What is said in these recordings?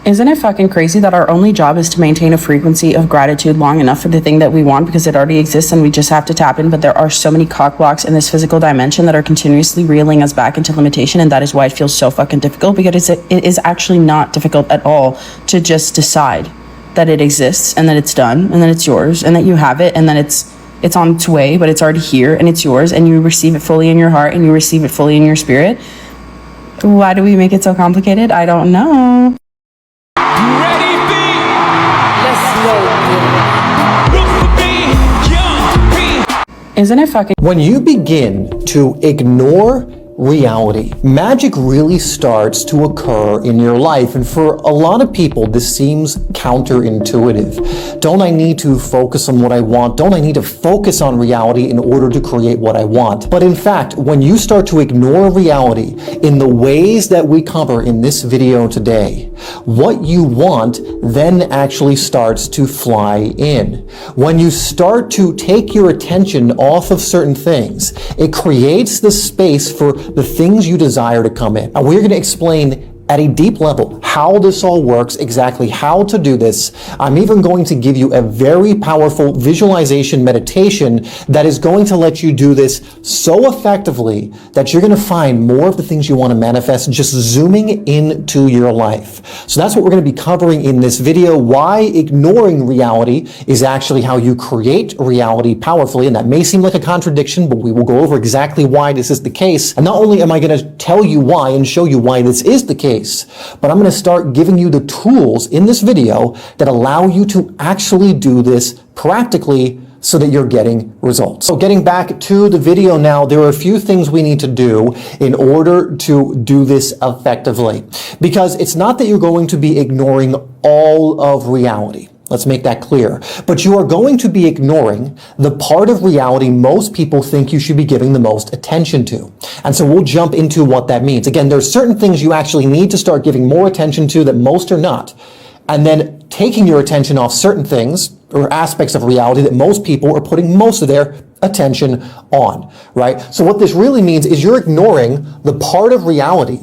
Isn't it fucking crazy that our only job is to maintain a frequency of gratitude long enough for the thing that we want because it already exists and we just have to tap in? But there are so many cock blocks in this physical dimension that are continuously reeling us back into limitation, and that is why it feels so fucking difficult, because it is actually not difficult at all to just decide that it exists and that it's done and that it's yours and that you have it and that it's on its way, but it's already here and it's yours, and you receive it fully in your heart and you receive it fully in your spirit. Why do we make it so complicated? I don't know. Isn't it fucking... When you begin to ignore reality, magic really starts to occur in your life. And for a lot of people, this seems counterintuitive. Don't I need to focus on what I want? Don't I need to focus on reality in order to create what I want? But in fact, when you start to ignore reality in the ways that we cover in this video today, what you want then actually starts to fly in. When you start to take your attention off of certain things, it creates the space for the things you desire to come in. And we're going to explain at a deep level how this all works, exactly how to do this. I'm even going to give you a very powerful visualization meditation that is going to let you do this so effectively that you're going to find more of the things you want to manifest just zooming into your life. So that's what we're going to be covering in this video, why ignoring reality is actually how you create reality powerfully. And that may seem like a contradiction, but we will go over exactly why this is the case. And not only am I going to tell you why and show you why this is the case, but I'm going to start giving you the tools in this video that allow you to actually do this practically so that you're getting results. So getting back to the video now, there are a few things we need to do in order to do this effectively. Because it's not that you're going to be ignoring all of reality. Let's make that clear. But you are going to be ignoring the part of reality most people think you should be giving the most attention to. And so we'll jump into what that means. Again, there's certain things you actually need to start giving more attention to that most are not. And then taking your attention off certain things or aspects of reality that most people are putting most of their attention on, right? So what this really means is you're ignoring the part of reality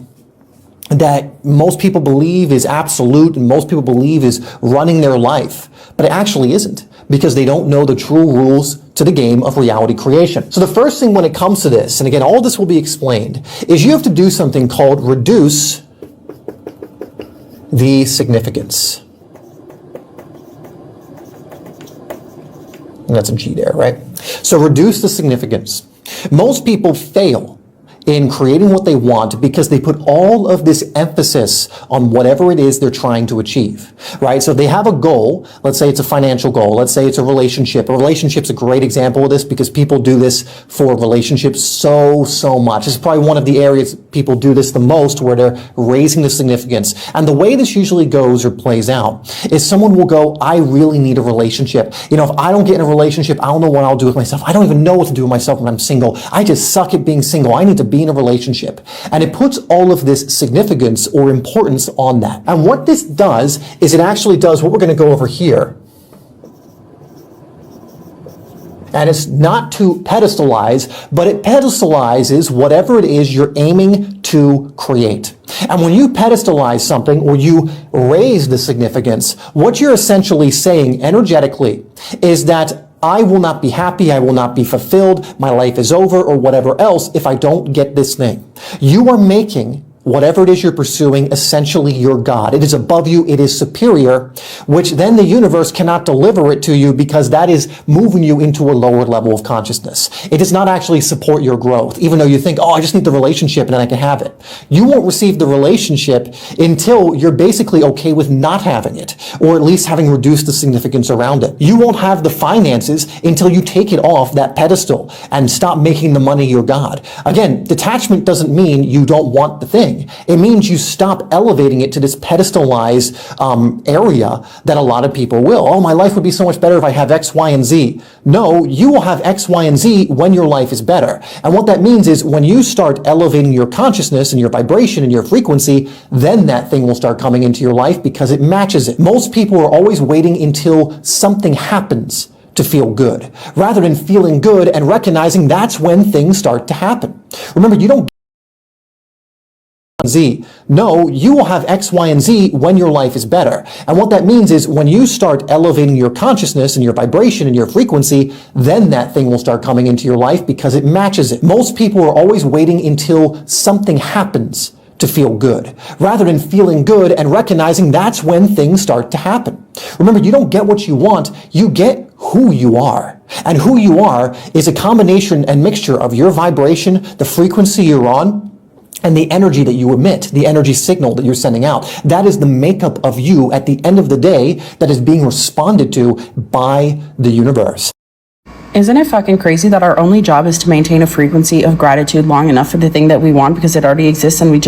that most people believe is absolute and most people believe is running their life, but it actually isn't, because they don't know the true rules to the game of reality creation. So the first thing when it comes to this, and again, all this will be explained, is you have to do something called reduce the significance. And that's a G there, right? So reduce the significance. Most people fail in creating what they want because they put all of this emphasis on whatever it is they're trying to achieve, right? So they have a goal. Let's say it's a financial goal. Let's say it's a relationship. A relationship's a great example of this because people do this for relationships so much. It's probably one of the areas people do this the most, where they're raising the significance. And the way this usually goes or plays out is someone will go, I really need a relationship. You know, if I don't get in a relationship, I don't know what I'll do with myself. I don't even know what to do with myself when I'm single. I just suck at being single. I need to be in a relationship. And it puts all of this significance or importance on that. And what this does is it actually does what we're going to go over here. And it's not to pedestalize, but it pedestalizes whatever it is you're aiming to create. And when you pedestalize something or you raise the significance, what you're essentially saying energetically is that I will not be happy, I will not be fulfilled, my life is over, or whatever else if I don't get this thing. You are making whatever it is you're pursuing essentially your God. It is above you, it is superior, which then the universe cannot deliver it to you because that is moving you into a lower level of consciousness. It does not actually support your growth, even though you think, oh, I just need the relationship and then I can have it. You won't receive the relationship until you're basically okay with not having it, or at least having reduced the significance around it. You won't have the finances until you take it off that pedestal and stop making the money your God. Again, detachment doesn't mean you don't want the thing. It means you stop elevating it to this pedestalized area that a lot of people will. Oh, my life would be so much better if I have X, Y, and Z. No, you will have X, Y, and Z when your life is better. And what that means is when you start elevating your consciousness and your vibration and your frequency, then that thing will start coming into your life because it matches it. Most people are always waiting until something happens to feel good, rather than feeling good and recognizing that's when things start to happen. Remember, you don't Z. No, you will have X, Y, and Z when your life is better. And what that means is when you start elevating your consciousness and your vibration and your frequency, then that thing will start coming into your life because it matches it. Most people are always waiting until something happens to feel good, rather than feeling good and recognizing that's when things start to happen. Remember, you don't get what you want, you get who you are. And who you are is a combination and mixture of your vibration, the frequency you're on, and the energy that you emit, the energy signal that you're sending out. That is the makeup of you at the end of the day that is being responded to by the universe. Isn't it fucking crazy that our only job is to maintain a frequency of gratitude long enough for the thing that we want because it already exists and we just